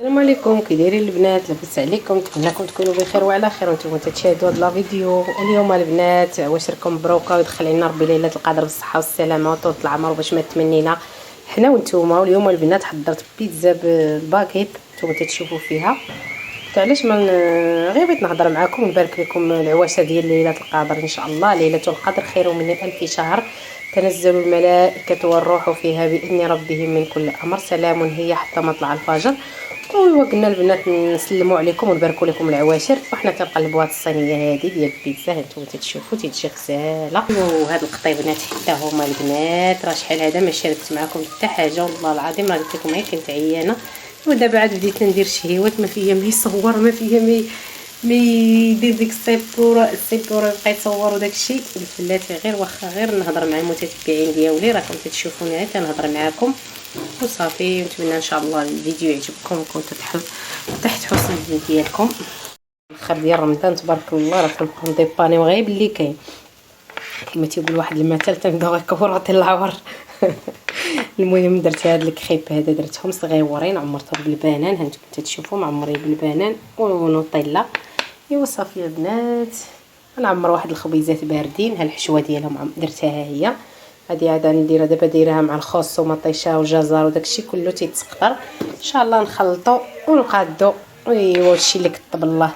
السلام عليكم، كي دايرين البنات؟ لاباس عليكم؟ نتمنىكم تكونوا بخير وعلى خير وانتم تشاهدوا هذا الفيديو. اليوم البنات عواشركم مبروكه ويدخل علينا ربي ليله القدر بالصحه والسلامه وطول العمر باش ما تمنينا حنا وانتوما. واليوم البنات حضرت بيتزا بالباكيت نتوما تشوفوا فيها. علاش ما غير بغيت نهضر معكم ونبارك لكم العواشة ديال ليله القدر. ان شاء الله ليله القدر خير من الف شهر، تنزل الملائكه والروح فيها باذن ربهم من كل امر، سلام هي حتى مطلع الفجر. وقلنا البنات نسلموا عليكم ونباركوا لكم العواشر، وحنا كنقلبوا هاد الصينيه هذه ديال البيتزا هانتوما تشوفوا تيجي غزاله. وهاد القطيبنات حتى هما البنات راه شحال هذا ما شاركت معكم حتى حاجه، والله العظيم راه قلت لكم غير كنت عيانه. ودابا عاد بديت ندير شهيوات ما فيها ما يصور ما فيها ما يدير ديك السيبوره يبقى يصور وداك الشيء. الفلاتي غير واخا غير نهضر مع المتتبعين ديالي راكم تشوفوني غير تنهضر معاكم وصافي. نتمنى ان شاء الله الفيديو يعجبكم وكنتو تحت حسن الظن ديالكم. الخير ديال رمضان تبارك الله راه كنبقاو نديبانيو غير باللي كاين، كما تيقول واحد المثل تنبداو غير كورات العور. المهم درت هاد الكريب هذا درتهم صغيورين عمرتهم بالبنان هانتوما تشوفوا معمرين بالبنان ونوطيلا. ايوا صافي البنات نعمر واحد الخبيزات باردين. ها الحشوه ديالهم درتها هي هذه عاد نديرها دابا دايرها مع الخس ومطيشه وجزر وداكشي كله تيتسقطر. ان شاء الله نخلطو ونقادو. ايوا هادشي اللي كتب الله.